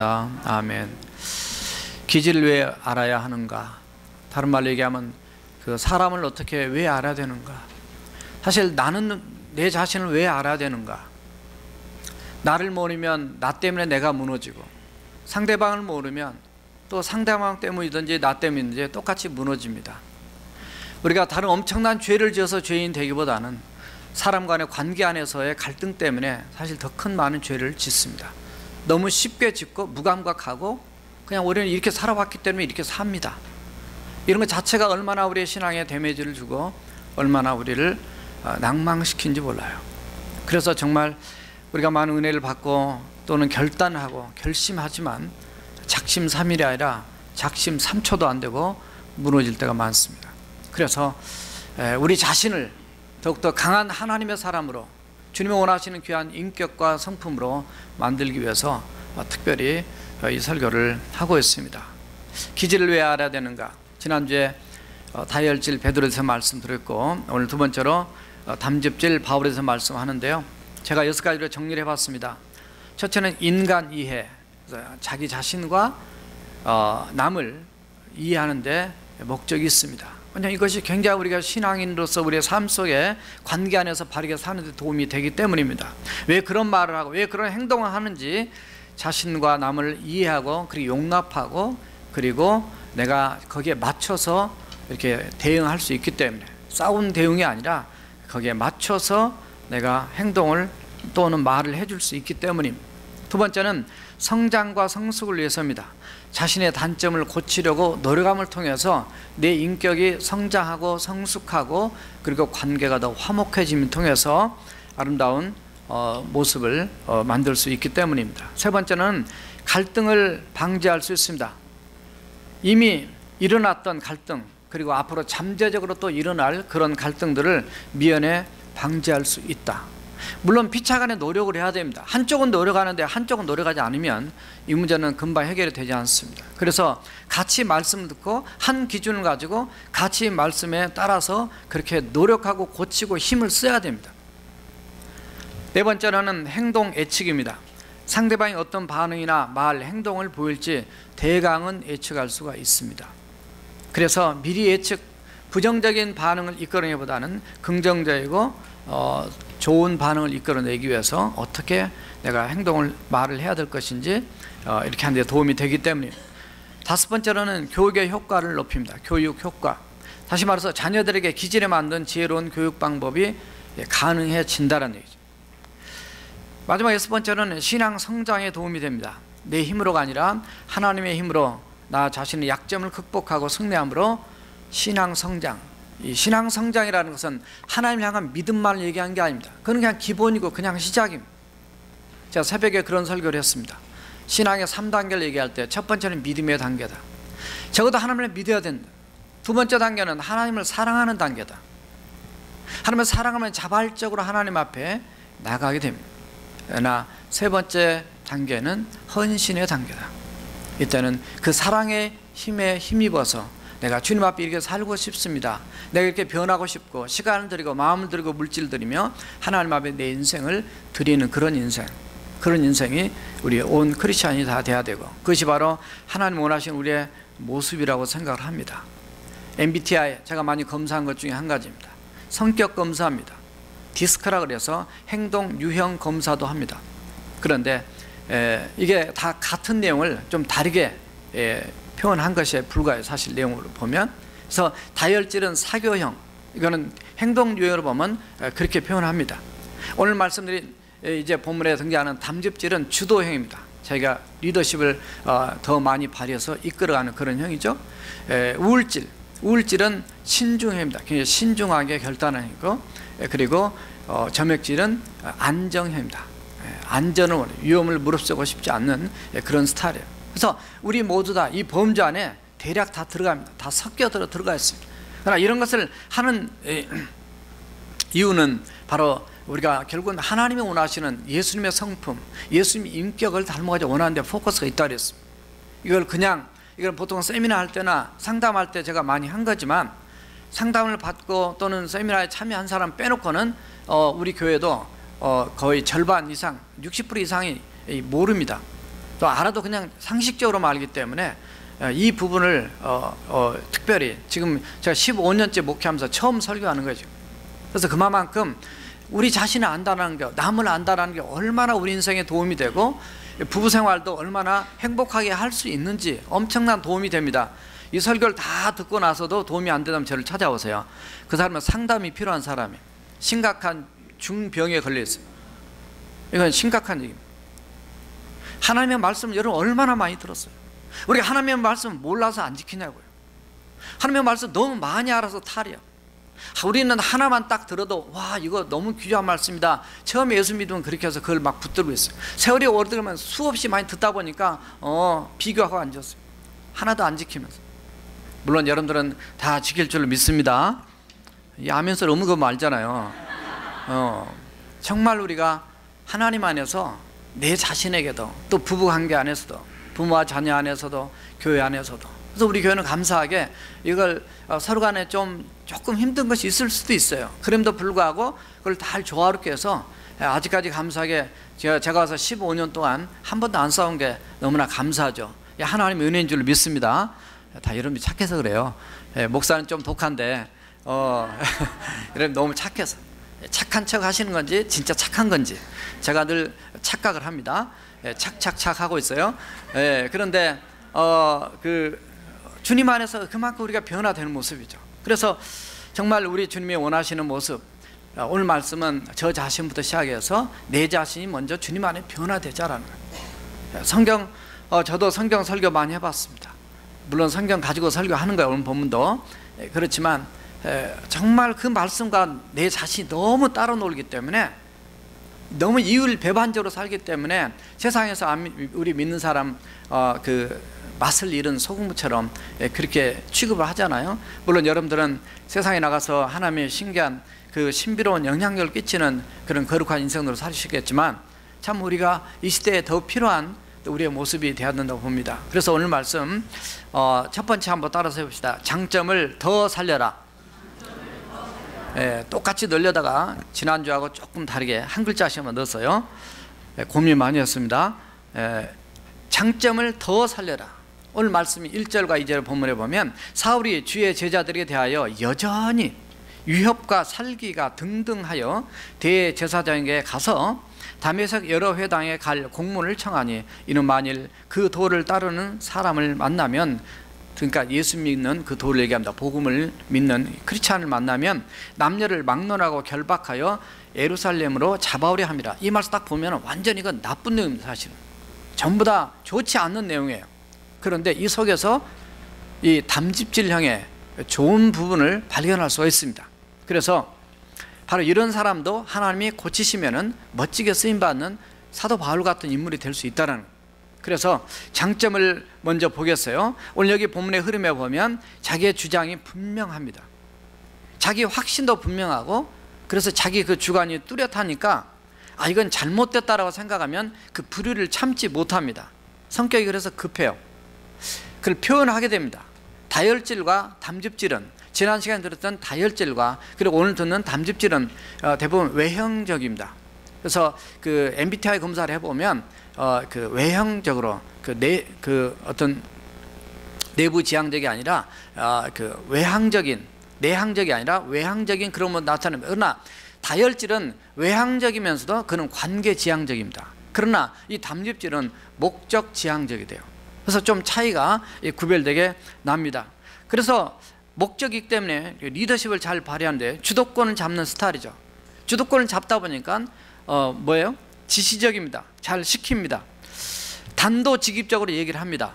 아멘. 기질을 왜 알아야 하는가? 다른 말로 얘기하면 그 사람을 어떻게 왜 알아야 되는가? 사실 나는 내 자신을 왜 알아야 되는가? 나를 모르면 나 때문에 내가 무너지고, 상대방을 모르면 또 상대방 때문이든지 나 때문이든지 똑같이 무너집니다. 우리가 다른 엄청난 죄를 지어서 죄인 되기보다는 사람 간의 관계 안에서의 갈등 때문에 사실 더 큰 많은 죄를 짓습니다. 너무 쉽게 짓고 무감각하고 그냥 우리는 이렇게 살아왔기 때문에 이렇게 삽니다. 이런 것 자체가 얼마나 우리의 신앙에 데미지를 주고 얼마나 우리를 낭망시키는지 몰라요. 그래서 정말 우리가 많은 은혜를 받고 또는 결단하고 결심하지만 작심삼일이 아니라 작심삼초도 안 되고 무너질 때가 많습니다. 그래서 우리 자신을 더욱더 강한 하나님의 사람으로, 주님이 원하시는 귀한 인격과 성품으로 만들기 위해서 특별히 이 설교를 하고 있습니다. 기질을 왜 알아야 되는가? 지난주에 다혈질 베드로에서 말씀드렸고, 오늘 두 번째로 담즙질 바울에서 말씀하는데요, 제가 6가지로 정리를 해봤습니다. 첫째는 인간 이해, 자기 자신과 남을 이해하는 데 목적이 있습니다. 왜냐하면 이것이 굉장히 우리가 신앙인으로서 우리의 삶 속에 관계 안에서 바르게 사는 데 도움이 되기 때문입니다. 왜 그런 말을 하고 왜 그런 행동을 하는지 자신과 남을 이해하고 그리고 용납하고 그리고 내가 거기에 맞춰서 이렇게 대응할 수 있기 때문에, 싸운 대응이 아니라 거기에 맞춰서 내가 행동을 또는 말을 해줄 수 있기 때문입니다. 두 번째는 성장과 성숙을 위해서입니다. 자신의 단점을 고치려고 노력함을 통해서 내 인격이 성장하고 성숙하고 그리고 관계가 더 화목해짐을 통해서 아름다운 모습을 만들 수 있기 때문입니다. 세 번째는 갈등을 방지할 수 있습니다. 이미 일어났던 갈등 그리고 앞으로 잠재적으로 또 일어날 그런 갈등들을 미연에 방지할 수 있다. 물론 피차간에 노력을 해야 됩니다. 한쪽은 노력하는데 한쪽은 노력하지 않으면 이 문제는 금방 해결이 되지 않습니다. 그래서 같이 말씀을 듣고 한 기준을 가지고 같이 말씀에 따라서 그렇게 노력하고 고치고 힘을 써야 됩니다. 네 번째로는 행동 예측입니다. 상대방이 어떤 반응이나 말, 행동을 보일지 대강은 예측할 수가 있습니다. 그래서 미리 예측, 부정적인 반응을 이끌어내기보다는 긍정적이고 좋은 반응을 이끌어내기 위해서 어떻게 내가 행동을, 말을 해야 될 것인지 이렇게 하는 데 도움이 되기 때문입니다. 다섯 번째로는 교육의 효과를 높입니다. 교육 효과, 다시 말해서 자녀들에게 기질에 맞는 지혜로운 교육 방법이 가능해진다는 얘기죠. 마지막 여섯 번째로는 신앙 성장에 도움이 됩니다. 내 힘으로가 아니라 하나님의 힘으로 나 자신의 약점을 극복하고 승리함으로 신앙 성장, 이 신앙 성장이라는 것은 하나님을 향한 믿음만을 얘기한 게 아닙니다. 그건 그냥 기본이고 그냥 시작입니다. 제가 새벽에 그런 설교를 했습니다. 신앙의 3단계를 얘기할 때 첫 번째는 믿음의 단계다. 적어도 하나님을 믿어야 된다. 두 번째 단계는 하나님을 사랑하는 단계다. 하나님을 사랑하면 자발적으로 하나님 앞에 나가게 됩니다. 그러나 세 번째 단계는 헌신의 단계다. 이때는 그 사랑의 힘에 힘입어서 내가 주님 앞에 이렇게 살고 싶습니다. 내가 이렇게 변하고 싶고 시간을 들이고 마음을 들이고 물질을 들이며 하나님 앞에 내 인생을 드리는 그런 인생, 그런 인생이 우리 온 크리스찬이 다 돼야 되고, 그것이 바로 하나님 원하시는 우리의 모습이라고 생각을 합니다. MBTI 제가 많이 검사한 것 중에 한 가지입니다. 성격 검사입니다. 디스크라 그래서 행동 유형 검사도 합니다. 그런데 이게 다 같은 내용을 좀 다르게 표현한 것에 불과해요. 사실 내용으로 보면. 그래서 다혈질은 사교형, 이거는 행동 유형으로 보면 그렇게 표현합니다. 오늘 말씀드린 이제 본문에 등장하는 담즙질은 주도형입니다. 자기가 리더십을 더 많이 발휘해서 이끌어가는 그런 형이죠. 우울질은 신중형입니다. 굉장히 신중하게 결단하는 형이고, 그리고 점액질은 안정형입니다. 안전을 원해요. 위험을 무릅쓰고 싶지 않는 그런 스타일이에요. 그래서 우리 모두 다 이 범주 안에 대략 다 들어갑니다. 다 섞여 들어가 있습니다. 그러나 이런 것을 하는 이유는 바로 우리가 결국은 하나님이 원하시는 예수님의 성품, 예수님의 인격을 닮아가지고 원하는 데 포커스가 있다 그랬습니다. 이걸 보통 세미나 할 때나 상담할 때 제가 많이 한 거지만, 상담을 받고 또는 세미나에 참여한 사람 빼놓고는 우리 교회도 거의 절반 이상, 60% 이상이 모릅니다. 또 알아도 그냥 상식적으로 알기 때문에 이 부분을 특별히 지금 제가 15년째 목회하면서 처음 설교하는 거죠. 그래서 그만큼 우리 자신을 안다는 게, 남을 안다는 게 얼마나 우리 인생에 도움이 되고 부부 생활도 얼마나 행복하게 할 수 있는지 엄청난 도움이 됩니다. 이 설교를 다 듣고 나서도 도움이 안 된다면 저를 찾아오세요. 그 사람은 상담이 필요한 사람이에요. 심각한 중병에 걸려 있어요. 이건 심각한 얘기입니다. 하나님의 말씀을 여러분 얼마나 많이 들었어요? 우리가 하나님의 말씀을 몰라서 안 지키냐고요. 하나님의 말씀 너무 많이 알아서 탈이야. 우리는 하나만 딱 들어도 와, 이거 너무 귀한 말씀이다. 처음에 예수 믿으면 그렇게 해서 그걸 막 붙들고 있어요. 세월이 오르면 수없이 많이 듣다 보니까 비교하고 앉았어요. 하나도 안 지키면서. 물론 여러분들은 다 지킬 줄 믿습니다. 이 아멘 소리 없는 거 알잖아요. 정말 우리가 하나님 안에서 내 자신에게도, 또 부부관계 안에서도, 부모와 자녀 안에서도, 교회 안에서도, 그래서 우리 교회는 감사하게 이걸 서로 간에 조금 힘든 것이 있을 수도 있어요. 그럼에도 불구하고 그걸 다 조화롭게 해서 아직까지 감사하게 제가 와서 15년 동안 한 번도 안 싸운 게 너무나 감사하죠. 하나님의 은혜인 줄 믿습니다. 다 여러분이 착해서 그래요. 목사는 좀 독한데 여러분 너무 착해서. 착한 척 하시는 건지 진짜 착한 건지 제가 늘 착각을 합니다. 착착착 하고 있어요. 그런데 주님 안에서 그만큼 우리가 변화되는 모습이죠. 그래서 정말 우리 주님이 원하시는 모습, 오늘 말씀은 저 자신부터 시작해서 내 자신이 먼저 주님 안에 변화되자라는 거예요. 저도 성경 설교 많이 해봤습니다. 물론 성경 가지고 설교하는 거예요, 오늘 본문도. 그렇지만 정말 그 말씀과 내 자신이 너무 따로 놀기 때문에, 너무 이율 배반적으로 살기 때문에 세상에서 우리 믿는 사람 맛을 잃은 소금처럼 그렇게 취급을 하잖아요. 물론 여러분들은 세상에 나가서 하나님의 신기한 그 신비로운 영향력을 끼치는 그런 거룩한 인생으로 사시겠지만, 참 우리가 이 시대에 더 필요한 우리의 모습이 되어야 된다고 봅니다. 그래서 오늘 말씀 첫 번째 한번 따라서 해봅시다. 장점을 더 살려라. 똑같이 넣으려다가 지난주하고 조금 다르게 한 글자씩 한번 넣었어요. 고민 많이 했습니다. 장점을 더 살려라. 오늘 말씀이 1절과 2절 본문에 보면 사울이 주의 제자들에게 대하여 여전히 위협과 살기가 등등하여 대제사장에게 가서 다메섹 여러 회당에 갈 공문을 청하니, 이는 만일 그 도를 따르는 사람을 만나면, 그러니까 예수 믿는 그 도를 얘기합니다. 복음을 믿는 크리스찬을 만나면 남녀를 막론하고 결박하여 예루살렘으로 잡아오려 합니다. 이 말씀 딱 보면 완전히 이건 나쁜 내용입니다. 사실은 전부 다 좋지 않는 내용이에요. 그런데 이 속에서 이 담즙질형의 좋은 부분을 발견할 수가 있습니다. 그래서 바로 이런 사람도 하나님이 고치시면은 멋지게 쓰임받는 사도 바울 같은 인물이 될 수 있다는 거예요. 그래서 장점을 먼저 보겠어요. 오늘 여기 본문의 흐름에 보면 자기의 주장이 분명합니다. 자기 확신도 분명하고, 그래서 자기 그 주관이 뚜렷하니까 이건 잘못됐다라고 생각하면 그 불의를 참지 못합니다. 성격이 그래서 급해요. 그걸 표현하게 됩니다. 다혈질과 담즙질은, 지난 시간에 들었던 다혈질과 그리고 오늘 듣는 담즙질은 대부분 외형적입니다. 그래서 그 MBTI 검사를 해보면 그 외형적으로 어떤 내부 지향적이 아니라 그 외향적인, 내향적이 아니라 외향적인 그런 거 나타납니다. 그러나 다혈질은 외향적이면서도 그는 관계 지향적입니다. 그러나 이 담즙질은 목적 지향적이 돼요. 그래서 좀 차이가 구별되게 납니다. 그래서 목적이기 때문에 리더십을 잘 발휘하는데 주도권을 잡는 스타일이죠. 주도권을 잡다 보니까 뭐예요? 지시적입니다. 잘 시킵니다. 단도직입적으로 얘기를 합니다.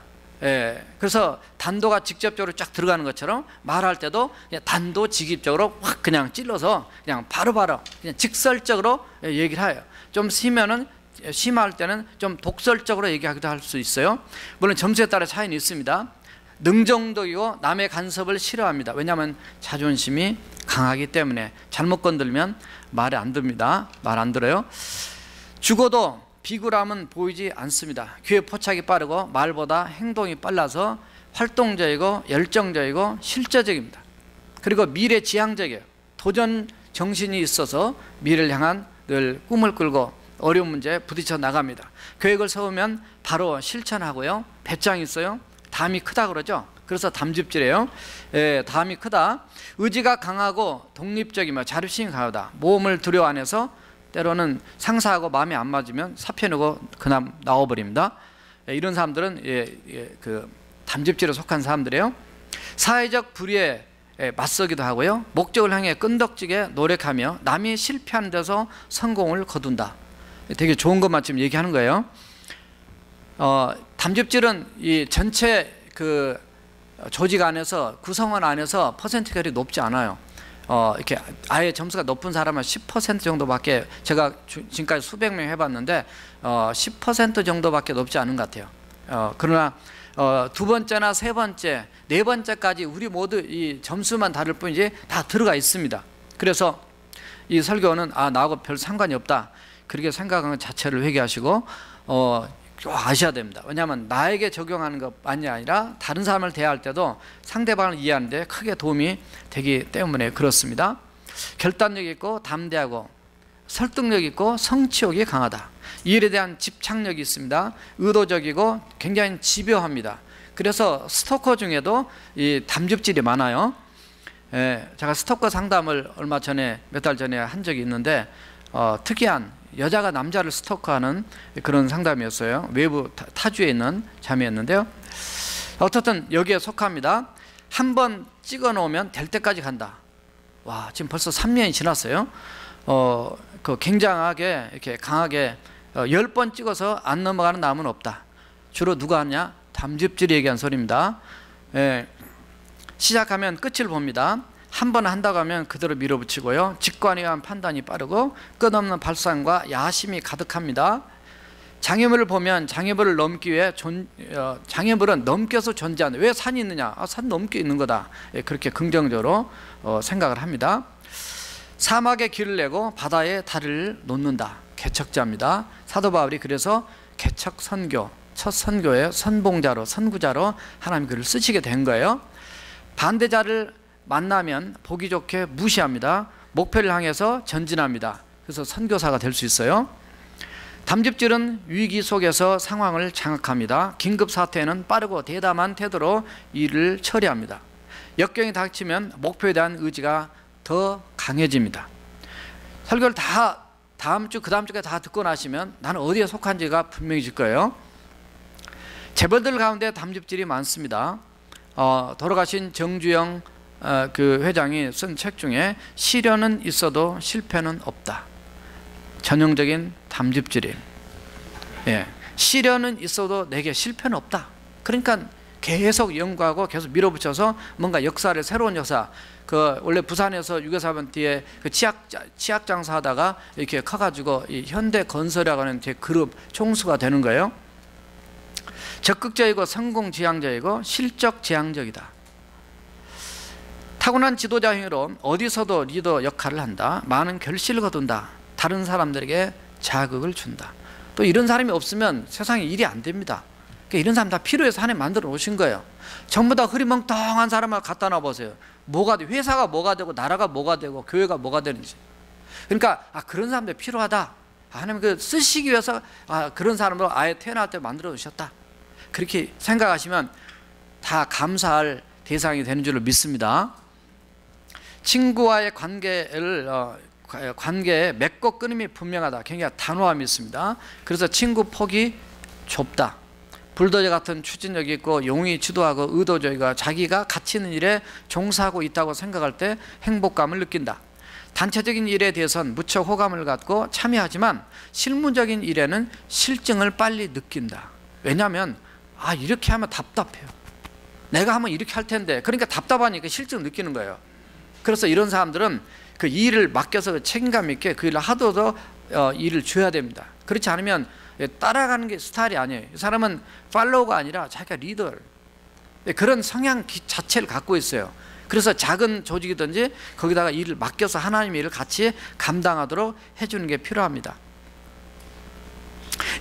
그래서 단도가 직접적으로 쫙 들어가는 것처럼 말할 때도 그냥 단도직입적으로 확 그냥 찔러서 그냥 바로바로 그냥 직설적으로 얘기를 해요. 좀 심할 때는 좀 독설적으로 얘기하기도 할 수 있어요. 물론 점수에 따라 차이는 있습니다. 능정적이고 남의 간섭을 싫어합니다. 왜냐하면 자존심이 강하기 때문에 잘못 건들면 말이 안 듭니다. 말 안 들어요. 죽어도 비굴함은 보이지 않습니다. 귀에 포착이 빠르고 말보다 행동이 빨라서 활동적이고 열정적이고 실제적입니다. 그리고 미래지향적이에요. 도전 정신이 있어서 미래를 향한 늘 꿈을 끌고 어려운 문제에 부딪혀 나갑니다. 계획을 세우면 바로 실천하고요. 배짱이 있어요. 담이 크다 그러죠. 그래서 담즙질이에요. 담이 크다. 의지가 강하고 독립적이며 자립심이 강하다. 모험을 두려워 안 해서 때로는 상사하고 마음이 안 맞으면 사표내고 그냥 나와버립니다. 이런 사람들은 그 담즙질에 속한 사람들이에요. 사회적 불의에 맞서기도 하고요. 목적을 향해 끈덕지게 노력하며 남이 실패하는 데서 성공을 거둔다. 되게 좋은 것만 지금 얘기하는 거예요. 담즙질은 이 전체 그 조직 안에서, 구성원 안에서 퍼센트가 높지 않아요. 이렇게 아예 점수가 높은 사람은 10% 정도밖에, 제가 지금까지 수백 명 해봤는데 10% 정도밖에 높지 않은 것 같아요. 그러나 두 번째나 세 번째, 네 번째까지 우리 모두 이 점수만 다를 뿐이지 다 들어가 있습니다. 그래서 이 설교는 나하고 별 상관이 없다, 그렇게 생각하는 것 자체를 회개하시고 아셔야 됩니다. 왜냐하면 나에게 적용하는 것만이 아니라 다른 사람을 대할 때도 상대방을 이해하는 데 크게 도움이 되기 때문에 그렇습니다. 결단력 있고 담대하고 설득력 있고 성취욕이 강하다. 이 일에 대한 집착력이 있습니다. 의도적이고 굉장히 집요합니다. 그래서 스토커 중에도 이 담즙질이 많아요. 제가 스토커 상담을 얼마 전에, 몇 달 전에 한 적이 있는데 특이한, 여자가 남자를 스토커하는 그런 상담이었어요. 외부 타주에 있는 자매였는데요. 어떻든 여기에 속합니다. 한 번 찍어 놓으면 될 때까지 간다. 와, 지금 벌써 3년이 지났어요. 그 굉장하게 이렇게 강하게 10번 찍어서 안 넘어가는 남은 없다. 주로 누가 하냐? 담즙질이 얘기한 소리입니다. 시작하면 끝을 봅니다. 한 번 한다고 하면 그대로 밀어붙이고요. 직관에 의한 판단이 빠르고 끝없는 발상과 야심이 가득합니다. 장애물을 보면 장애물을 넘기 위해 장애물은 넘겨서 존재한다. 왜 산이 있느냐? 산 넘겨 있는 거다. 그렇게 긍정적으로 생각을 합니다. 사막에 길을 내고 바다에 다리를 놓는다. 개척자입니다. 사도 바울이 그래서 개척 선교, 첫 선교의 선봉자로, 선구자로 하나님 그를 쓰시게 된 거예요. 반대자를 만나면 보기 좋게 무시합니다. 목표를 향해서 전진합니다. 그래서 선교사가 될 수 있어요. 담즙질은 위기 속에서 상황을 장악합니다. 긴급 사태에는 빠르고 대담한 태도로 일을 처리합니다. 역경이 닥치면 목표에 대한 의지가 더 강해집니다. 설교를 다 다음 주, 그 다음 주까지 다 듣고 나시면 나는 어디에 속한지가 분명해질 거예요. 재벌들 가운데 담즙질이 많습니다. 돌아가신 정주영 그 회장이 쓴 책 중에 시련은 있어도 실패는 없다. 전형적인 담즙질이에요. 시련은 있어도 내게 실패는 없다. 그러니까 계속 연구하고 계속 밀어붙여서 뭔가 역사를, 새로운 역사, 그 원래 부산에서 유교사변 뒤에 그 치약 장사하다가 이렇게 커가지고 이 현대 건설이라고 하는 제 그룹 총수가 되는 거예요. 적극적이고 성공지향적이고 실적지향적이다. 타고난 지도자 행위로 어디서도 리더 역할을 한다. 많은 결실을 거둔다. 다른 사람들에게 자극을 준다. 또 이런 사람이 없으면 세상에 일이 안 됩니다. 그러니까 이런 사람 다 필요해서 하나님 만들어 놓으신 거예요. 전부 다 흐리멍텅한 사람을 갖다 놔보세요. 뭐가 돼? 회사가 뭐가 되고 나라가 뭐가 되고 교회가 뭐가 되는지. 그러니까 그런 사람들 필요하다. 하나님 그 쓰시기 위해서 그런 사람으로 아예 태어날 때 만들어 놓으셨다. 그렇게 생각하시면 다 감사할 대상이 되는 줄로 믿습니다. 친구와의 관계에 맺고 끊임이 분명하다. 굉장히 단호함이 있습니다. 그래서 친구 폭이 좁다. 불도저 같은 추진력이 있고 용이 주도하고 의도적이고 자기가 가치 있는 일에 종사하고 있다고 생각할 때 행복감을 느낀다. 단체적인 일에 대해서는 무척 호감을 갖고 참여하지만 실무적인 일에는 실증을 빨리 느낀다. 왜냐하면 이렇게 하면 답답해요. 내가 하면 이렇게 할 텐데, 그러니까 답답하니까 실증을 느끼는 거예요. 그래서 이런 사람들은 그 일을 맡겨서 책임감 있게 그 일을 하도록 일을 줘야 됩니다. 그렇지 않으면 따라가는 게 스타일이 아니에요. 이 사람은 팔로우가 아니라 자기가 리더, 그런 성향 자체를 갖고 있어요. 그래서 작은 조직이든지 거기다가 일을 맡겨서 하나님의 일을 같이 감당하도록 해주는 게 필요합니다.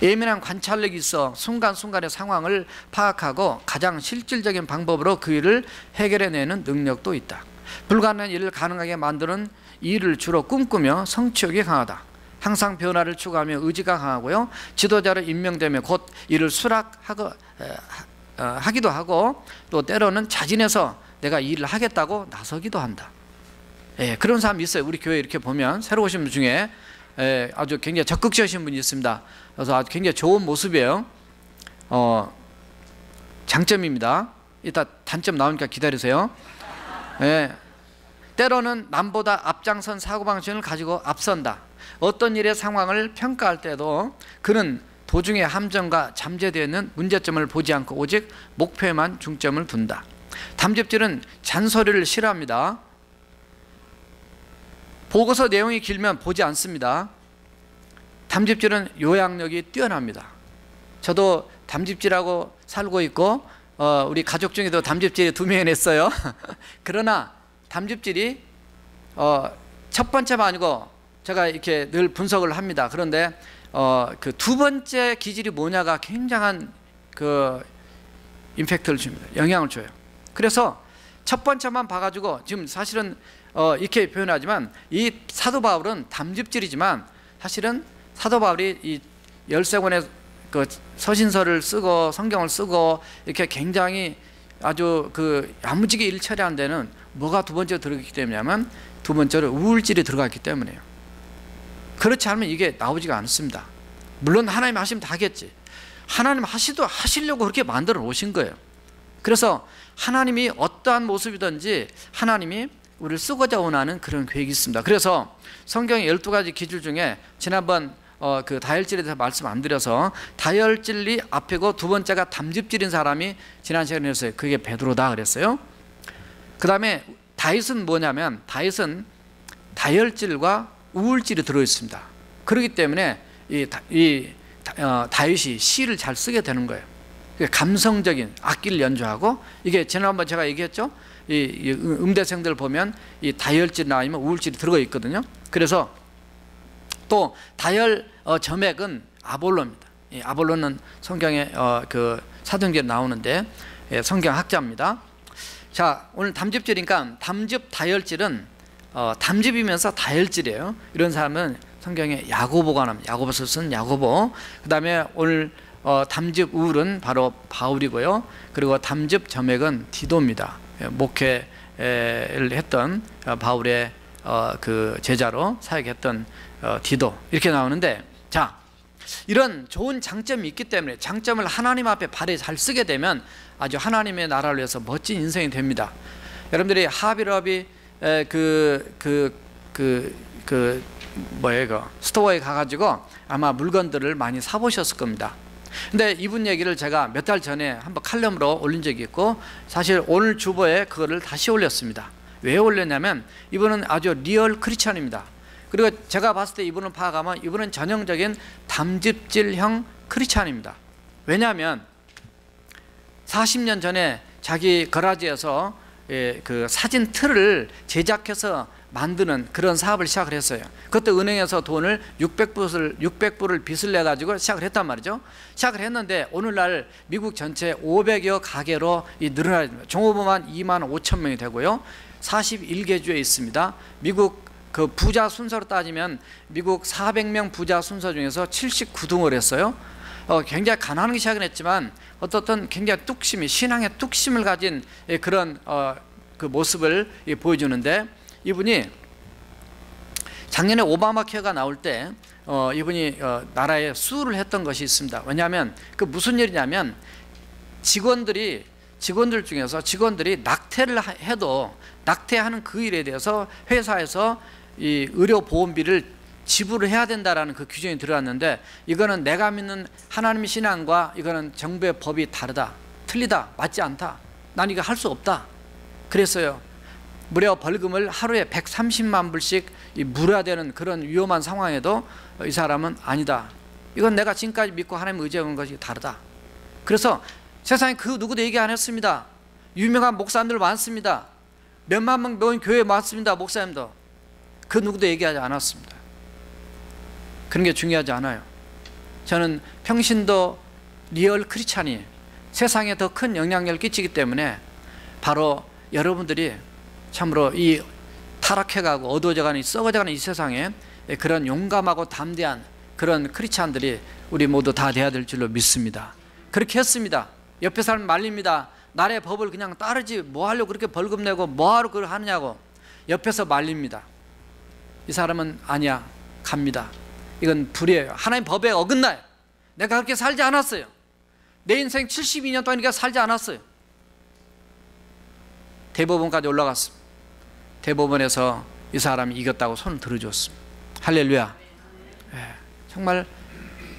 예민한 관찰력이 있어 순간순간의 상황을 파악하고 가장 실질적인 방법으로 그 일을 해결해내는 능력도 있다. 불가능한 일을 가능하게 만드는 일을 주로 꿈꾸며 성취욕이 강하다. 항상 변화를 추구하며 의지가 강하고요. 지도자로 임명되며 곧 이를 하기도 하고 또 때로는 자진해서 내가 이 일을 하겠다고 나서기도 한다. 예, 그런 사람이 있어요. 우리 교회 이렇게 보면 새로 오신 분 중에 아주 굉장히 적극적이신 분이 있습니다. 그래서 아주 굉장히 좋은 모습이에요. 장점입니다. 이따 단점 나오니까 기다리세요. 예, 때로는 남보다 앞장선 사고방식을 가지고 앞선다. 어떤 일의 상황을 평가할 때도 그는 도중에 함정과 잠재되어 있는 문제점을 보지 않고 오직 목표에만 중점을 둔다. 담즙질은 잔소리를 싫어합니다. 보고서 내용이 길면 보지 않습니다. 담즙질은 요약력이 뛰어납니다. 저도 담즙질하고 살고 있고 우리 가족 중에도 담즙질이 2명이 냈어요. 그러나 담즙질이 첫 번째만 아니고 제가 이렇게 늘 분석을 합니다. 그런데 그 두 번째 기질이 뭐냐가 굉장한 그 임팩트를 줍니다. 영향을 줘요. 그래서 첫 번째만 봐가지고 지금 사실은 이렇게 표현하지만 이 사도 바울은 담즙질이지만 사실은 사도 바울이 이 13권의 그 서신서를 쓰고 성경을 쓰고 이렇게 굉장히 아주 그 야무지게 일 처리하는 데는 뭐가 두 번째로 들어갔기 때문이냐면 두 번째로 우울질이 들어갔기 때문이에요. 그렇지 않으면 이게 나오지가 않습니다. 물론 하나님 하시면 다 하겠지. 하나님 하시려고 그렇게 만들어 놓으신 거예요. 그래서 하나님이 어떠한 모습이든지 하나님이 우리를 쓰고자 원하는 그런 계획이 있습니다. 그래서 성경의 12가지 기질 중에 지난번 그 다혈질에 대해서 말씀 안 드려서 다혈질이 앞이고 두 번째가 담즙질인 사람이 지난 시간에 했어요. 그게 베드로다 그랬어요. 그 다음에 다윗은 뭐냐면 다윗은 다혈질과 우울질이 들어있습니다. 그렇기 때문에 다윗이 시를 잘 쓰게 되는 거예요. 감성적인 악기를 연주하고 이게 지난번 제가 얘기했죠. 이 음대생들 보면 이 다혈질이나 아니면 우울질이 들어가 있거든요. 그래서 또 다혈 점액은 아볼로입니다. 이 아볼로는 성경에 그 사도행전에 나오는데 성경학자입니다. 자, 오늘 담즙질이니까 담즙 다혈질은 담즙이면서 다혈질이에요. 이런 사람은 성경에 야고보가 나옵니다. 야고보서 쓴 야고보. 그 다음에 오늘 담즙 우울은 바로 바울이고요. 그리고 담즙 점액은 디도입니다. 목회를 했던 바울의 그 제자로 사역했던 디도 이렇게 나오는데, 자, 이런 좋은 장점이 있기 때문에 장점을 하나님 앞에 발에 잘 쓰게 되면 아주 하나님의 나라를 위해서 멋진 인생이 됩니다. 여러분들이 하비러비 스토어에 가가지고 아마 물건들을 많이 사보셨을 겁니다. 근데 이분 얘기를 제가 몇 달 전에 한번 칼럼으로 올린 적이 있고 사실 오늘 주보에 그거를 다시 올렸습니다. 왜 올렸냐면 이분은 아주 리얼 크리스찬입니다. 그리고 제가 봤을 때 이분을 파악하면 이분은 전형적인 담즙질형 크리스찬입니다. 왜냐하면 40년 전에 자기 거라지에서 그 사진 틀을 제작해서 만드는 그런 사업을 시작을 했어요. 그때 은행에서 돈을 600불을 빚을 내가지고 시작을 했단 말이죠. 시작을 했는데 오늘날 미국 전체 500여 가게로 늘어납니다. 종업원만 2만 5천 명이 되고요. 41개 주에 있습니다. 미국 그 부자 순서로 따지면 미국 400명 부자 순서 중에서 79등을 했어요. 굉장히 가난하게 시작은 했지만 어떻든 굉장히 뚝심이, 신앙의 뚝심을 가진 그런 그 모습을 보여주는데, 이분이 작년에 오바마 케어가 나올 때 이분이 나라에 수를 했던 것이 있습니다. 왜냐하면 그 무슨 일이냐면 직원들 중에서 직원들이 낙태를 해도 낙태하는 그 일에 대해서 회사에서 이 의료보험비를 지불을 해야 된다라는 그 규정이 들어왔는데, 이거는 내가 믿는 하나님의 신앙과 이거는 정부의 법이 다르다, 틀리다, 맞지 않다, 난 이거 할 수 없다 그랬어요. 무려 벌금을 하루에 130만 불씩 물어야 되는 그런 위험한 상황에도 이 사람은 아니다, 이건 내가 지금까지 믿고 하나님 의지해온 것이 다르다. 그래서 세상에 그 누구도 얘기 안 했습니다. 유명한 목사님들 많습니다. 몇만 명 모인 교회 많습니다. 목사님도 그 누구도 얘기하지 않았습니다. 그런 게 중요하지 않아요. 저는 평신도 리얼 크리스찬이 세상에 더 큰 영향력을 끼치기 때문에 바로 여러분들이 참으로 이 타락해가고 어두워져가는 썩어져가는 이 세상에 그런 용감하고 담대한 그런 크리스찬들이 우리 모두 다 돼야 될 줄로 믿습니다. 그렇게 했습니다. 옆에 사람 말립니다. 나라의 법을 그냥 따르지 뭐 하려고 그렇게 벌금 내고 뭐 하러 그걸 하느냐고 옆에서 말립니다. 이 사람은 아니야, 갑니다. 이건 불이에요. 하나님 법에 어긋나요. 내가 그렇게 살지 않았어요. 내 인생 72년 동안 이렇게 살지 않았어요. 대법원까지 올라갔습니다. 대법원에서 이 사람이 이겼다고 손을 들어줬습니다. 할렐루야. 정말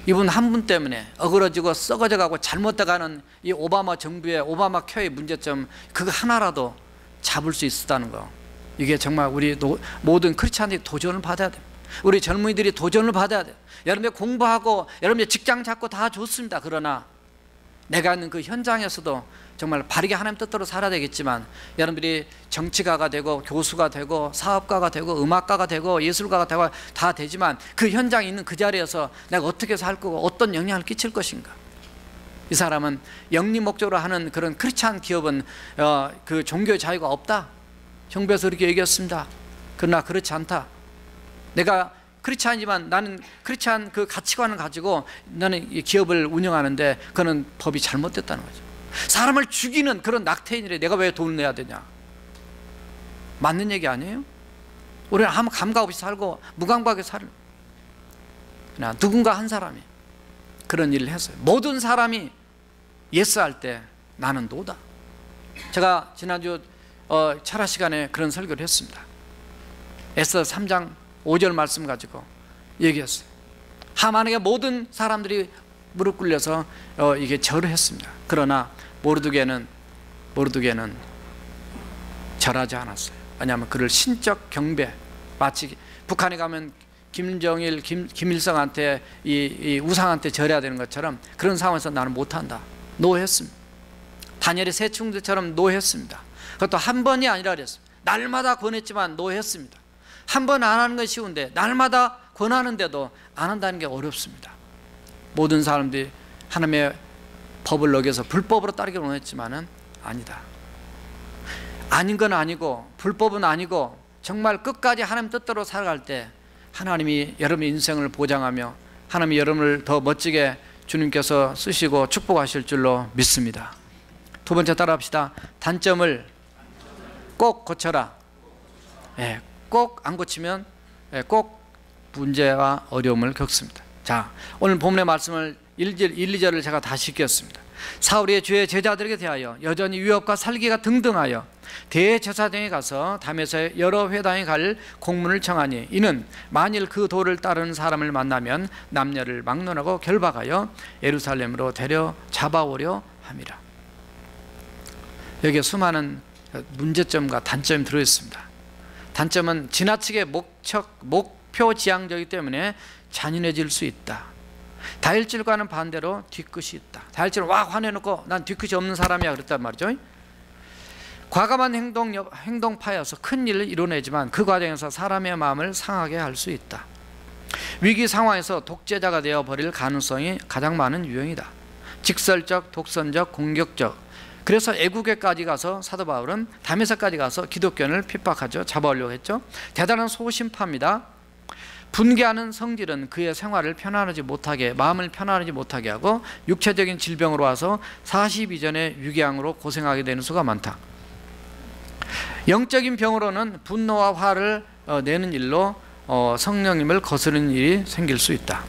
이분 한 분 때문에 어그러지고 썩어져가고 잘못돼가는 이 오바마 정부의 오바마 케어의 문제점 그거 하나라도 잡을 수 있었다는 거, 이게 정말 우리 모든 크리스찬들이 도전을 받아야 돼요. 우리 젊은이들이 도전을 받아야 돼요. 여러분들 공부하고 여러분들 직장 잡고 다 좋습니다. 그러나 내가 있는 그 현장에서도 정말 바르게 하나님 뜻대로 살아야 되겠지만, 여러분들이 정치가가 되고 교수가 되고 사업가가 되고 음악가가 되고 예술가가 되고 다 되지만 그 현장에 있는 그 자리에서 내가 어떻게 살 거고 어떤 영향을 끼칠 것인가. 이 사람은 영리 목적으로 하는 그런 크리스찬 기업은 그 종교의 자유가 없다. 정부에서 그렇게 얘기했습니다. 그러나 그렇지 않다. 내가 크리스찬이지만 나는 크리스찬 그 가치관을 가지고 나는 이 기업을 운영하는데 그거는 법이 잘못됐다는 거죠. 사람을 죽이는 그런 낙태인이래 내가 왜 돈을 내야 되냐. 맞는 얘기 아니에요? 우리는 아무 감각 없이 살고 무감각하게 살고, 그러나 누군가 한 사람이 그런 일을 했어요. 모든 사람이 예스할 때 나는 노다. 제가 지난주 철학 시간에 그런 설교를 했습니다. 에스더 3장 5절 말씀 가지고 얘기했어요. 하만에게 모든 사람들이 무릎 꿇려서 이게 절을 했습니다. 그러나 모르드게는 절하지 않았어요. 왜냐하면 그를 신적 경배, 마치 북한에 가면 김정일, 김일성한테 이 우상한테 절해야 되는 것처럼 그런 상황에서 나는 못한다. 노했습니다. 다니엘의 세 충들처럼 노했습니다. 그것도 한 번이 아니라 그랬어요. 날마다 권했지만 노했습니다. 한 번 안 하는 건 쉬운데 날마다 권하는데도 안 한다는 게 어렵습니다. 모든 사람들이 하나님의 법을 어겨서 불법으로 따르기를 원했지만은 아니다. 아닌 건 아니고 불법은 아니고 정말 끝까지 하나님 뜻대로 살아갈 때 하나님이 여러분의 인생을 보장하며 하나님이 여러분을 더 멋지게 주님께서 쓰시고 축복하실 줄로 믿습니다. 두 번째 따라합시다. 단점을 꼭 고쳐라. 꼭 안 고치면 꼭 문제와 어려움을 겪습니다. 자, 오늘 본문의 말씀을 1, 2절을 제가 다시 읽겠습니다. 사울이 주의 제자들에게 대하여 여전히 유업과 살기가 등등하여 대제사장에 가서 담에서 여러 회당에 갈 공문을 청하니, 이는 만일 그 도를 따르는 사람을 만나면 남녀를 막론하고 결박하여 예루살렘으로 데려 잡아오려 함이라. 여기에 수많은 문제점과 단점이 들어있습니다. 단점은 지나치게 목표 지향적이기 때문에 잔인해질 수 있다. 다혈질과는 반대로 뒤끝이 있다. 다혈질은 막 화내놓고 난 뒤끝이 없는 사람이야 그랬단 말이죠. 과감한 행동파여서 큰 일을 이뤄내지만 그 과정에서 사람의 마음을 상하게 할 수 있다. 위기 상황에서 독재자가 되어버릴 가능성이 가장 많은 유형이다. 직설적, 독선적, 공격적. 그래서 애국에까지 가서 사도 바울은 다메섹까지 가서 기독교인을 핍박하죠. 잡아오려고 했죠. 대단한 소심파입니다. 분개하는 성질은 그의 생활을 편안하지 못하게, 마음을 편안하지 못하게 하고 육체적인 질병으로 와서 40 이전의 유기양으로 고생하게 되는 수가 많다. 영적인 병으로는 분노와 화를 내는 일로 성령님을 거스르는 일이 생길 수 있다.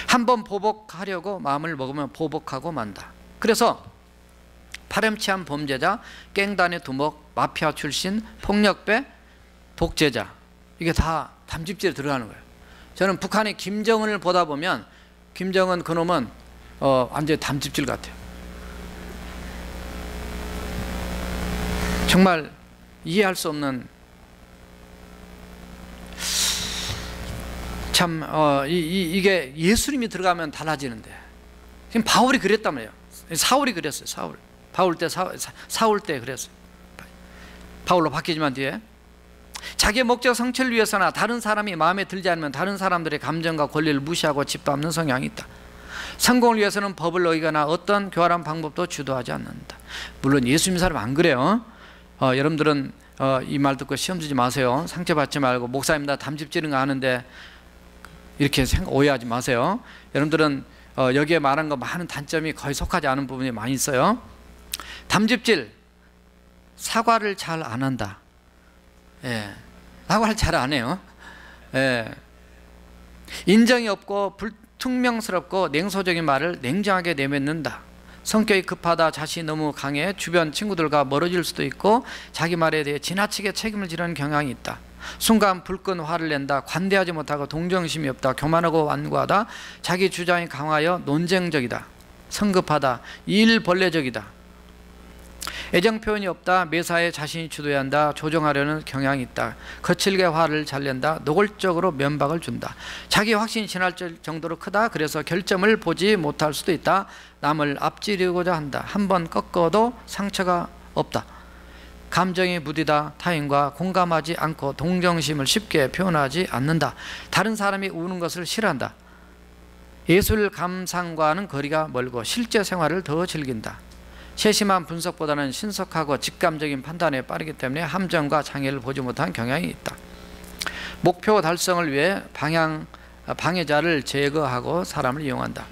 한번 보복하려고 마음을 먹으면 보복하고 만다. 그래서 파렴치한 범죄자, 깽단의 두목, 마피아 출신, 폭력배, 독재자, 이게 다 담집질에 들어가는 거예요. 저는 북한의 김정은을 보다 보면 김정은 그놈은 완전히 담집질 같아요. 정말 이해할 수 없는, 참 이게 예수님이 들어가면 달라지는데, 지금 바울이 그랬단 말이에요. 사울이 그랬어요. 사울 때 그랬어요. 바울로 바뀌지만 뒤에 자기의 목적 성취를 위해서나 다른 사람이 마음에 들지 않으면 다른 사람들의 감정과 권리를 무시하고 짓밟는 성향이 있다. 성공을 위해서는 법을 어기거나 어떤 교활한 방법도 주도하지 않는다. 물론 예수 믿는 사람 안 그래요. 여러분들은 이 말 듣고 시험 주지 마세요. 상처받지 말고, 목사님 나 담집지는 거 아는데 이렇게 오해하지 마세요. 여러분들은 여기에 말한 거 많은 단점이 거의 속하지 않은 부분이 많이 있어요. 담즙질, 사과를 잘 안 한다. 예, 사과를 잘 안 해요. 예. 인정이 없고 불투명스럽고 냉소적인 말을 냉정하게 내뱉는다. 성격이 급하다. 자신이 너무 강해 주변 친구들과 멀어질 수도 있고 자기 말에 대해 지나치게 책임을 지르는 경향이 있다. 순간 불끈 화를 낸다. 관대하지 못하고 동정심이 없다. 교만하고 완고하다. 자기 주장이 강하여 논쟁적이다. 성급하다. 일벌레적이다. 애정 표현이 없다. 매사에 자신이 주도해야 한다. 조정하려는 경향이 있다. 거칠게 화를 잘 낸다. 노골적으로 면박을 준다. 자기 확신이 지날 정도로 크다. 그래서 결점을 보지 못할 수도 있다. 남을 앞지르고자 한다. 한번 꺾어도 상처가 없다. 감정이 무디다. 타인과 공감하지 않고 동정심을 쉽게 표현하지 않는다. 다른 사람이 우는 것을 싫어한다. 예술 감상과는 거리가 멀고 실제 생활을 더 즐긴다. 세심한 분석보다는 신속하고 직감적인 판단에 빠르기 때문에 함정과 장애를 보지 못한 경향이 있다. 목표 달성을 위해 방해자를 제거하고 사람을 이용한다.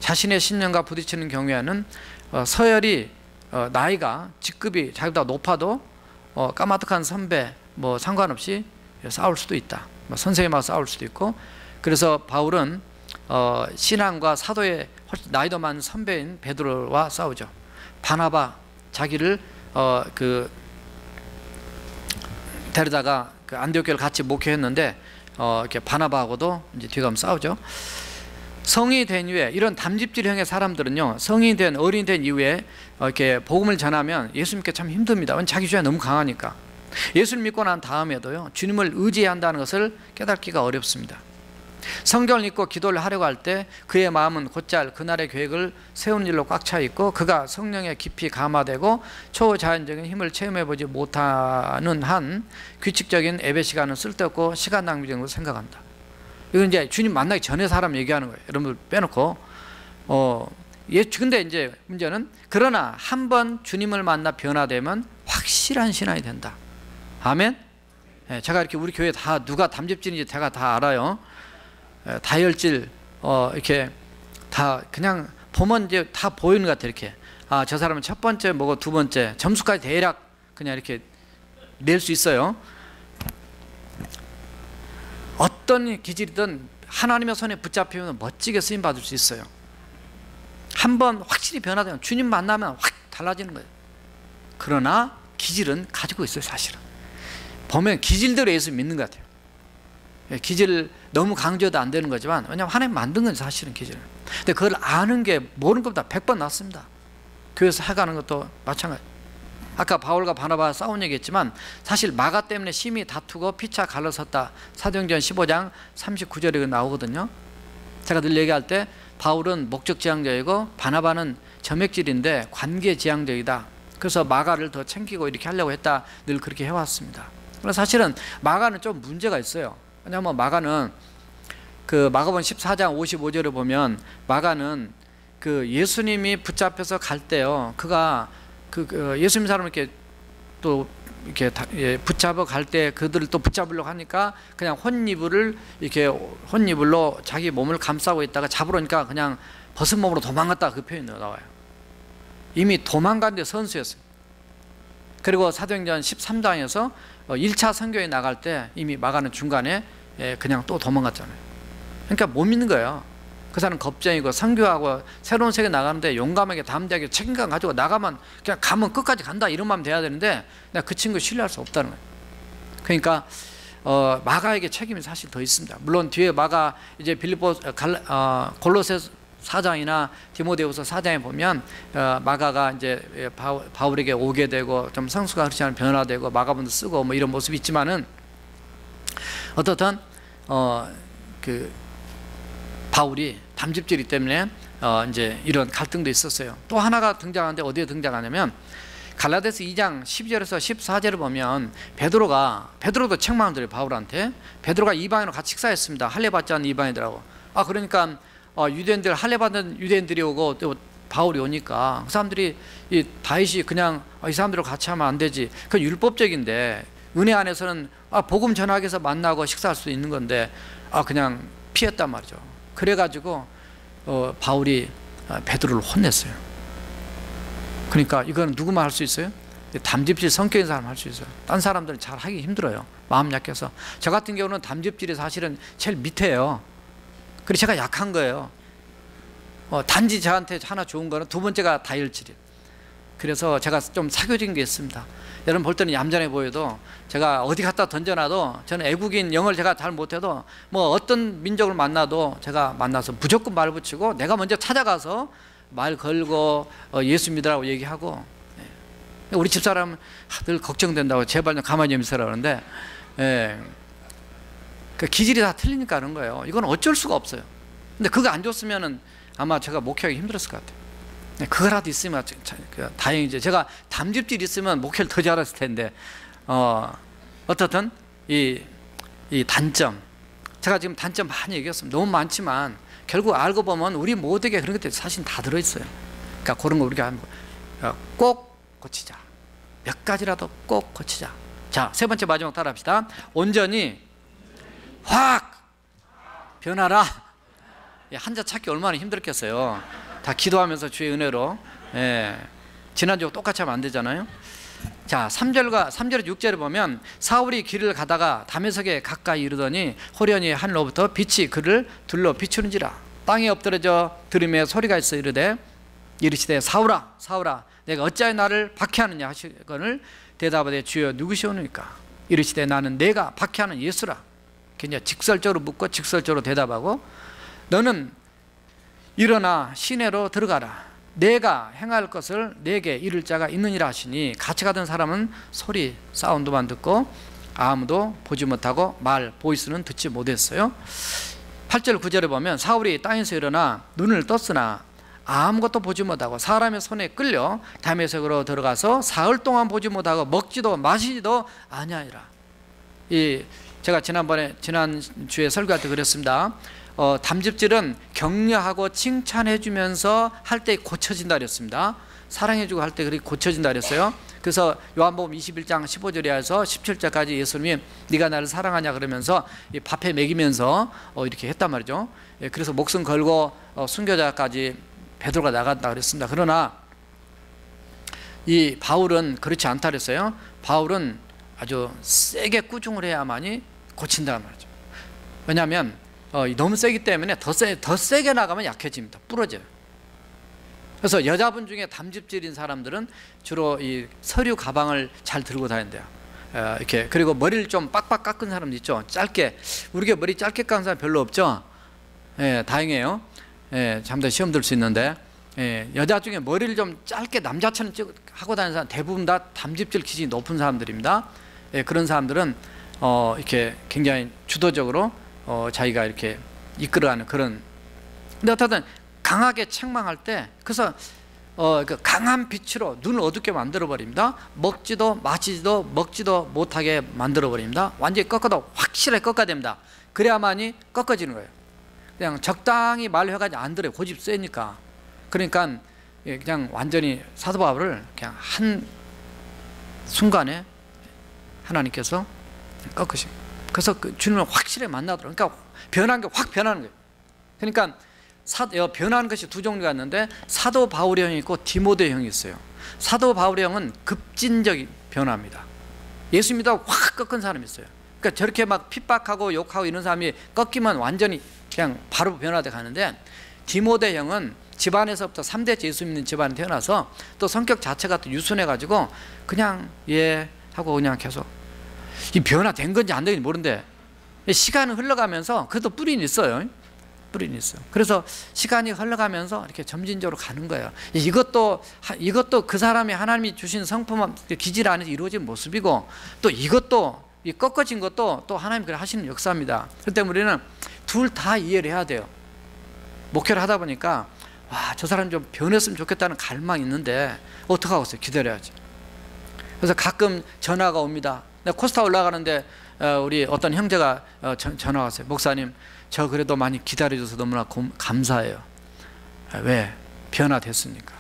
자신의 신념과 부딪히는 경우에는 서열이 나이가 직급이 자기보다 높아도 까마득한 선배 뭐 상관없이 싸울 수도 있다. 선생님하고 싸울 수도 있고. 그래서 바울은 신앙과 사도의 나이도 많은 선배인 베드로와 싸우죠. 바나바 자기를 데려다가 안디옥교를 같이 목회했는데 이렇게 바나바하고도 이제 뒤가면 싸우죠. 성인이 된 이후에 이런 담즙질형의 사람들은요, 성인이 된 어린이 된 이후에 이렇게 복음을 전하면 예수 믿기 참 힘듭니다. 왜냐하면 자기 주장이 너무 강하니까. 예수를 믿고 난 다음에도요, 주님을 의지해야 한다는 것을 깨닫기가 어렵습니다. 성경을 읽고 기도를 하려고 할 때 그의 마음은 곧잘 그날의 계획을 세우는 일로 꽉 차 있고 그가 성령에 깊이 감화되고 초자연적인 힘을 체험해보지 못하는 한 규칙적인 예배 시간은 쓸데없고 시간 낭비 정도 생각한다. 이건 이제 주님 만나기 전에 사람 얘기하는 거예요. 여러분들 빼놓고. 근데 이제 문제는 그러나 한번 주님을 만나 변화되면 확실한 신앙이 된다. 아멘? 제가 이렇게 우리 교회 다 누가 담즙질인지 제가 다 알아요. 다혈질 이렇게 다 그냥 보면 이제 다 보이는 것 같아요. 이렇게 저 사람은 첫 번째 뭐고 두 번째 점수까지 대략 그냥 이렇게 낼 수 있어요. 어떤 기질이든 하나님의 손에 붙잡히면 멋지게 쓰임 받을 수 있어요. 한번 확실히 변화되면 주님 만나면 확 달라지는 거예요. 그러나 기질은 가지고 있어요. 사실은 보면 기질대로 예수 믿는 것 같아요. 기질을 너무 강조해도 안 되는 거지만, 왜냐하면 하나님 만든 건 사실은 기질은. 근데 그걸 아는 게 모르는 것보다 100번 낫습니다. 교회에서 해가는 것도 마찬가지. 아까 바울과 바나바가 싸운 얘기했지만 사실 마가 때문에 심히 다투고 피차 갈라섰다. 사도행전 15장 39절에 나오거든요. 제가 늘 얘기할 때 바울은 목적지향적이고 바나바는 점액질인데 관계지향적이다. 그래서 마가를 더 챙기고 이렇게 하려고 했다. 늘 그렇게 해왔습니다. 그래서 사실은 마가는 좀 문제가 있어요. 왜냐하면 마가는 그 마가복음 14장 55절에 보면 마가는 그 예수님이 붙잡혀서 갈 때요, 그가 예수님 사람을 이렇게 또 이렇게 붙잡아 갈 때 그들을 또 붙잡으려고 하니까 그냥 혼이불로 자기 몸을 감싸고 있다가 잡으러니까 그냥 벗은 몸으로 도망갔다, 그 표현이 나와요. 이미 도망간 데 선수였어요. 그리고 사도행전 13장에서 1차 선교에 나갈 때 이미 마가는 중간에 그냥 또 도망갔잖아요. 그러니까 못 믿는 거예요. 그 사람은 겁쟁이고 선교하고 새로운 세계 나가는데 용감하게 담대하게 책임감 가지고 나가면 그냥 가면 끝까지 간다 이런 마음 돼야 되는데 내가 그 친구 신뢰할 수 없다는 거예요. 그러니까 마가에게 책임이 사실 더 있습니다. 물론 뒤에 마가 이제 골로새 4장이나 디모데후서 4장에 보면 마가가 이제 바울에게 오게 되고 좀 성수가 그렇지 않은 변화되고 마가본도 쓰고 뭐 이런 모습이 있지만은 어떻든 그 바울이 담즙질이 때문에 이제 이런 갈등도 있었어요. 또 하나가 등장하는데 어디에 등장하냐면 갈라디아서 2장 12절에서 14절을 보면 베드로도 책망을 드려요. 바울한테. 베드로가 이방인으로 같이 식사했습니다. 할례 받지 않은 이방인들하고. 그러니까 유대인들, 할례 받는 유대인들이 오고 또 바울이 오니까 그 사람들이 이 다윗이 그냥 이 사람들하고 같이 하면 안 되지. 그건 율법적인데 은혜 안에서는 복음 전하기 위해서 만나고 식사할 수 있는 건데 그냥 피했단 말이죠. 그래가지고 바울이 베드로를 혼냈어요. 그러니까 이건 누구만 할 수 있어요? 담즙질 성격인 사람 할 수 있어요. 딴 사람들은 잘 하기 힘들어요. 마음 약해서. 저 같은 경우는 담즙질이 사실은 제일 밑에요. 그래서 제가 약한 거예요. 단지 저한테 하나 좋은 거는 두 번째가 다혈질이에요. 그래서 제가 좀 사교적인 게 있습니다. 여러분 볼 때는 얌전해 보여도 제가 어디 갖다 던져놔도, 저는 애국인 영어를 제가 잘 못해도 뭐 어떤 민족을 만나도 제가 만나서 무조건 말 붙이고 내가 먼저 찾아가서 말 걸고 예수 믿으라고 얘기하고. 우리 집사람은 늘 걱정된다고 제발 좀 가만히 좀 있으라 그러는데, 그 기질이 다 틀리니까 그런 거예요. 이건 어쩔 수가 없어요. 근데 그거 안 줬으면은 아마 제가 목회하기 힘들었을 것 같아요. 그거라도 있으면 다행이죠. 제가 담즙질 있으면 목회를 더 잘했을 텐데, 어떻든 이 단점, 제가 지금 단점 많이 얘기했습니다. 너무 많지만 결국 알고 보면 우리 모두에게 그런 것들이 사실 다 들어있어요. 그러니까 그런 거 우리가 꼭 고치자. 몇 가지라도 꼭 고치자. 자, 세 번째 마지막 따라합시다. 온전히 확 변하라. 한자 찾기 얼마나 힘들었겠어요. 다 기도하면서 주의 은혜로. 지난주와 똑같이 하면 안 되잖아요. 자, 3절에 6절에 보면 사울이 길을 가다가 다메섹에 가까이 이르더니 호련히 하늘로부터 빛이 그를 둘러 비추는지라. 땅에 엎드러져 들음에 소리가 있어 이르되 이르시되 사울아 사울아 내가 어찌하여 나를 박해하느냐 하시거늘 대답하되 주여 누구시오니까. 이르시되 나는 내가 박해하는 예수라. 그냥 직설적으로 묻고 직설적으로 대답하고, 너는 일어나 시내로 들어가라. 내가 행할 것을 내게 이를 자가 있느니라 하시니 같이 가던 사람은 소리 사운드만 듣고 아무도 보지 못하고 말 보이스는 듣지 못했어요. 8절 9절에 보면 사울이 땅에서 일어나 눈을 떴으나 아무것도 보지 못하고 사람의 손에 끌려 다메섹으로 들어가서 사흘 동안 보지 못하고 먹지도 마시지도 아니하니라. 제가 지난 주에 설교할 때 그랬습니다. 담즙질은 격려하고 칭찬해 주면서 할 때 고쳐진다 그랬습니다. 사랑해 주고 할 때 그렇게 고쳐진다 그랬어요. 그래서 요한복음 21장 15절에서 17절까지 예수님이 네가 나를 사랑하냐 그러면서 밥해 먹이면서 이렇게 했단 말이죠. 그래서 목숨 걸고 순교자까지 베드로가 나간다 그랬습니다. 그러나 이 바울은 그렇지 않다 그랬어요. 바울은 아주 세게 꾸중을 해야만이 고친다는 말이죠. 왜냐하면 너무 세기 때문에 더 세게 나가면 약해집니다. 부러져요. 그래서 여자분 중에 담즙질인 사람들은 주로 이 서류 가방을 잘 들고 다닌대요. 이렇게. 그리고 머리를 좀 빡빡 깎은 사람도 있죠. 짧게. 우리가 머리 짧게 깎은 사람 별로 없죠. 다행이에요. 잠깐 시험 들 수 있는데, 여자 중에 머리를 좀 짧게 남자처럼 하고 다니는 사람 대부분 다 담즙질 기질이 높은 사람들입니다. 그런 사람들은 이렇게 굉장히 주도적으로 자기가 이렇게 이끌어가는 그런. 근데 어쨌든 강하게 책망할 때, 그래서 그 강한 빛으로 눈을 어둡게 만들어 버립니다. 먹지도 마시지도 먹지도 못하게 만들어 버립니다. 완전히 꺾어도 확실하게 꺾어야 됩니다. 그래야만이 꺾어지는 거예요. 그냥 적당히 말해가지고 안 들어요. 고집 세니까. 그러니까 그냥 완전히 사도 바울을 그냥 한 순간에 하나님께서 꺾으십니다. 그래서 그 주님을 확실히 만나도록. 그러니까 변한 게 확 변하는 거예요. 그러니까 변하는 것이 두 종류가 있는데 사도 바울의 형이 있고 디모데 형이 있어요. 사도 바울의 형은 급진적인 변화입니다. 예수 믿다가 확 꺾은 사람이 있어요. 그러니까 저렇게 막 핍박하고 욕하고 이런 사람이 꺾이면 완전히 그냥 바로 변화돼 가는데, 디모데 형은 집안에서부터 3대째 예수 믿는 집안에 태어나서 또 성격 자체가 또 유순해 가지고 그냥 하고 그냥 계속 이 변화된 건지 안 된지 모르는데 시간은 흘러가면서 그래도 뿌리는 있어요. 뿌리는 있어요. 그래서 시간이 흘러가면서 이렇게 점진적으로 가는 거예요. 이것도 그 사람이 하나님이 주신 성품 기질 안에서 이루어진 모습이고, 또 이것도 이 꺾어진 것도 또 하나님 그래 하시는 역사입니다. 그렇기 때문에 우리는 둘 다 이해를 해야 돼요. 목회를 하다 보니까 와, 저 사람 좀 변했으면 좋겠다는 갈망이 있는데 어떡하겠어요? 기다려야지. 그래서 가끔 전화가 옵니다. 내가 코스타 올라가는데 우리 어떤 형제가 전화가 왔어요. 목사님, 저 그래도 많이 기다려줘서 너무나 감사해요. 왜? 변화됐으니까.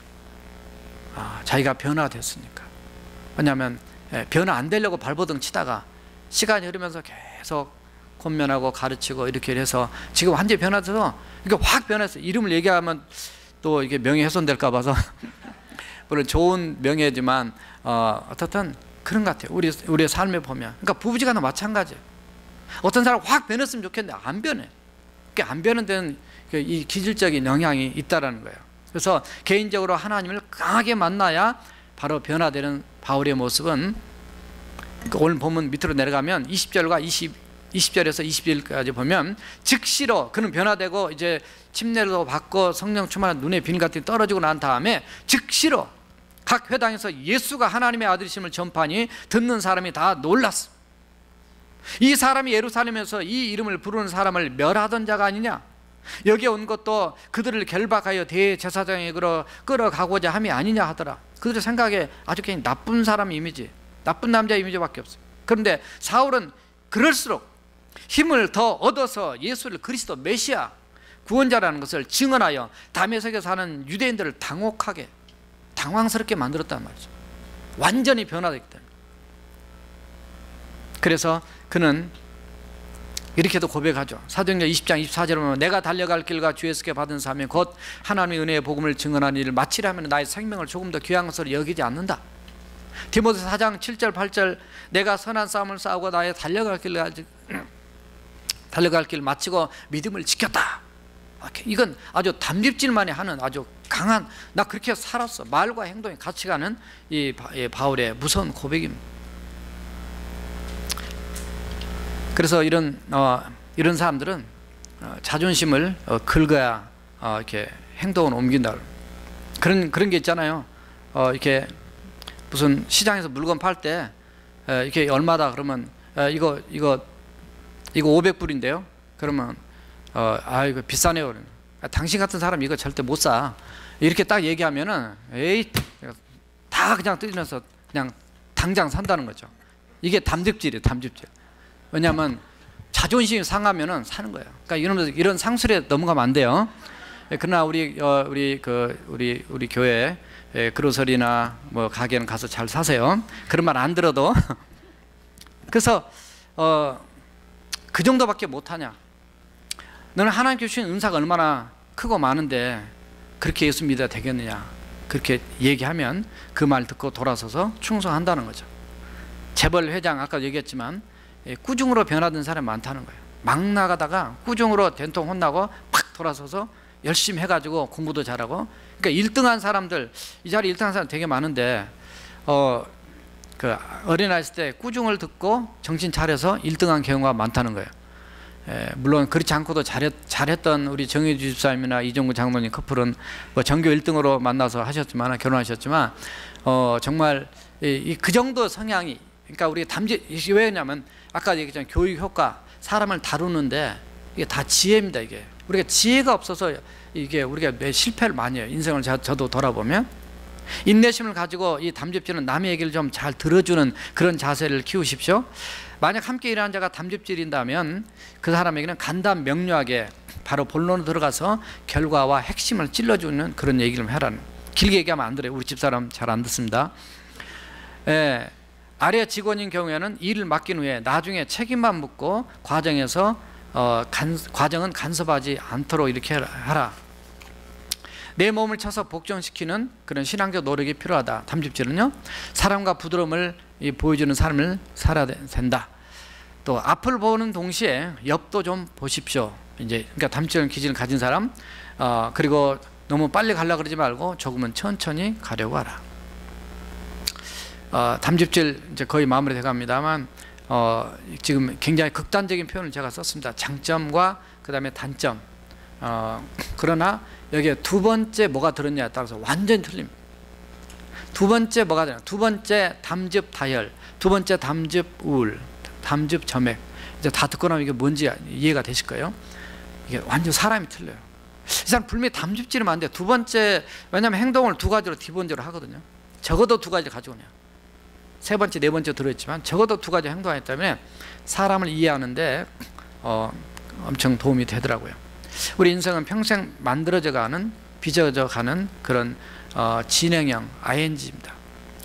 자기가 변화됐으니까. 왜냐하면 변화 안 되려고 발버둥 치다가 시간이 흐르면서 계속 권면하고 가르치고 이렇게 해서 지금 완전히 변화돼서 이게 확 변했어요. 이름을 얘기하면 또 이게 명예훼손될까 봐서 물론 좋은 명예지만 어떻든 그런 것 같아요. 우리의 삶에 보면. 그러니까 부부지간도 마찬가지예요. 어떤 사람 확 변했으면 좋겠는데 안 변해. 그러니까 안 변한 데는 이 기질적인 영향이 있다라는 거예요. 그래서 개인적으로 하나님을 강하게 만나야 바로 변화되는 바울의 모습은, 그러니까 오늘 보면 밑으로 내려가면 20절과 20절에서 21절까지 보면 즉시로 그는 변화되고 이제 침례도 받고 성령 충만한 눈에 비늘 같은 게 떨어지고 난 다음에 즉시로 각 회당에서 예수가 하나님의 아들이심을 전파하니 듣는 사람이 다 놀랐어. 이 사람이 예루살렘에서 이 이름을 부르는 사람을 멸하던 자가 아니냐? 여기에 온 것도 그들을 결박하여 대제사장에 끌어가고자 함이 아니냐 하더라. 그들의 생각에 아주 그냥 나쁜 사람 이미지, 나쁜 남자 이미지밖에 없어요. 그런데 사울은 그럴수록 힘을 더 얻어서 예수를 그리스도 메시아 구원자라는 것을 증언하여 다메섹에 사는 유대인들을 당황스럽게 만들었단 말이죠. 완전히 변화됐기 때문에. 그래서 그는 이렇게도 고백하죠. 사도행전 20장 24절에 보면 내가 달려갈 길과 주 예수께 받은 사명이 곧 하나님의 은혜의 복음을 증언하는 일을 마치려면 나의 생명을 조금 더 귀한 것으로 여기지 않는다. 디모데 4장 7절 8절 내가 선한 싸움을 싸우고 나의 달려갈 길 마치고 믿음을 지켰다. 이건 아주 담즙질만이 하는 아주 강한, 나 그렇게 살았어, 말과 행동이 같이 가는 이 바울의 무서운 고백입니다. 그래서 이런 사람들은 자존심을 긁어야 이렇게 행동을 옮긴다. 그런 게 있잖아요. 이렇게 무슨 시장에서 물건 팔 때 이렇게 얼마다 그러면 이거 500불인데요. 그러면 이거 비싸네요. 당신 같은 사람 이거 절대 못 사. 이렇게 딱 얘기하면은 에이 다 그냥 뜨면서 그냥 당장 산다는 거죠. 이게 담즙질이에요, 담즙질. 왜냐하면 자존심이 상하면은 사는 거예요. 그러니까 이런 상술에 넘어가면 안 돼요. 그러나 우리 교회 그로서리나 뭐 가게는 가서 잘 사세요. 그런 말 안 들어도. 그래서 그 정도밖에 못하냐? 너는 하나님께 주신 은사가 얼마나 크고 많은데 그렇게 예수 믿어야 되겠느냐? 그렇게 얘기하면 그 말 듣고 돌아서서 충성한다는 거죠. 재벌 회장 아까 얘기했지만 꾸중으로 변화된 사람이 많다는 거예요. 막 나가다가 꾸중으로 된통 혼나고 팍 돌아서서 열심히 해가지고 공부도 잘하고. 그러니까 1등한 사람들, 이 자리에 1등한 사람 되게 많은데 그 어린아이 있을 때 꾸중을 듣고 정신 차려서 1등한 경우가 많다는 거예요. 물론 그렇지 않고도 잘했던 우리 정혜주 집사님이나 이종구 장모님 커플은 뭐 전교 1등으로 만나서 하셨지만, 결혼하셨지만 정말 그 정도 성향이, 그러니까 우리 왜냐면 아까 얘기했잖아요. 교육 효과, 사람을 다루는데 이게 다 지혜입니다. 이게 우리가 지혜가 없어서 이게 우리가 매 실패를 많이 해요. 인생을 저도 돌아보면 인내심을 가지고 이 담즙질은 남의 얘기를 좀 잘 들어주는 그런 자세를 키우십시오. 만약 함께 일하는 자가 담즙질인다면 그 사람에게는 간단 명료하게 바로 본론으로 들어가서 결과와 핵심을 찔러주는 그런 얘기를 해라는. 길게 얘기하면 안 들어요. 우리 집사람 잘 안 듣습니다. 아래 직원인 경우에는 일을 맡긴 후에 나중에 책임만 묻고 과정은 간섭하지 않도록 이렇게 하라. 내 몸을 쳐서 복종시키는 그런 신앙적 노력이 필요하다. 담즙질은요, 사랑과 부드러움을 보여주는 삶을 살아야 된다. 또 앞을 보는 동시에 옆도 좀 보십시오. 이제 그러니까 담즙질 기질을 가진 사람, 그리고 너무 빨리 가려고 그러지 말고 조금은 천천히 가려고 하라. 담즙질 이제 거의 마무리돼 갑니다만 지금 굉장히 극단적인 표현을 제가 썼습니다. 장점과 그 다음에 단점. 그러나 여기에 두 번째 뭐가 들었냐에 따라서 완전히 틀립니다. 두 번째 뭐가 되냐? 두 번째 담즙 다혈, 두 번째 담즙 우울, 담즙 점액. 이제 다 듣고 나면 이게 뭔지 이해가 되실 거예요. 이게 완전 사람이 틀려요. 이 사람 분명히 담즙질은 많은데 두 번째, 왜냐하면 행동을 두 가지로 기본적으로 하거든요. 적어도 두 가지 가지고 오냐. 세 번째, 네 번째 들어있지만 적어도 두 가지 행동하기 때문에 사람을 이해하는데 엄청 도움이 되더라고요. 우리 인생은 평생 만들어져 가는, 빚어져 가는 그런 진행형 ING입니다.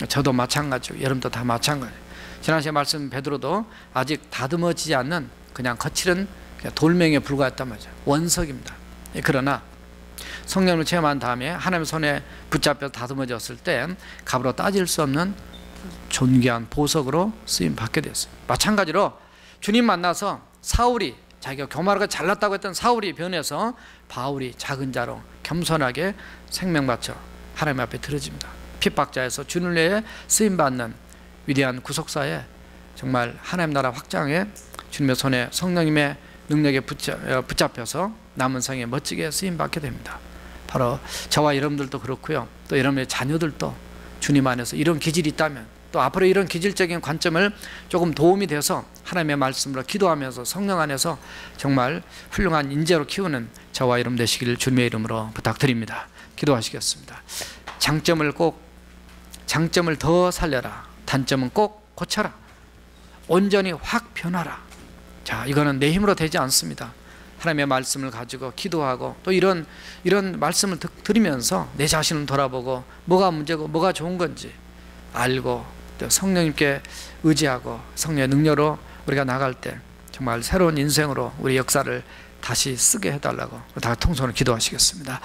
저도 마찬가지고 여러분도 다 마찬가지예요. 지난 시간에 말씀 베드로도 아직 다듬어지지 않는 그냥 거칠은 그냥 돌멩이에 불과했단 말이죠. 원석입니다. 그러나 성령을 체험한 다음에 하나님의 손에 붙잡혀 다듬어졌을 때 값으로 따질 수 없는 존귀한 보석으로 쓰임 받게 됐어요. 마찬가지로 주님 만나서 사울이 자기가 교만하고 잘났다고 했던 사울이 변해서 바울이 작은 자로 겸손하게 생명 바쳐 하나님 앞에 드려집니다. 핍박자에서 주님을 위해 쓰임 받는 위대한 구속사에 정말 하나님 나라 확장에 주님의 손에 성령님의 능력에 붙잡혀서 남은 생에 멋지게 쓰임 받게 됩니다. 바로 저와 여러분들도 그렇고요. 또 여러분의 자녀들도 주님 안에서 이런 기질이 있다면 또 앞으로 이런 기질적인 관점을 조금 도움이 돼서 하나님의 말씀으로 기도하면서 성령 안에서 정말 훌륭한 인재로 키우는 저와 여러분 되시기를 주님의 이름으로 부탁드립니다. 기도하시겠습니다. 장점을 더 살려라. 단점은 꼭 고쳐라. 온전히 확 변하라. 자, 이거는 내 힘으로 되지 않습니다. 하나님의 말씀을 가지고 기도하고 또 이런 말씀을 들으면서 내 자신을 돌아보고 뭐가 문제고 뭐가 좋은 건지 알고 또 성령님께 의지하고 성령의 능력으로 우리가 나갈 때 정말 새로운 인생으로 우리 역사를 다시 쓰게 해달라고 다 통성으로 기도하시겠습니다.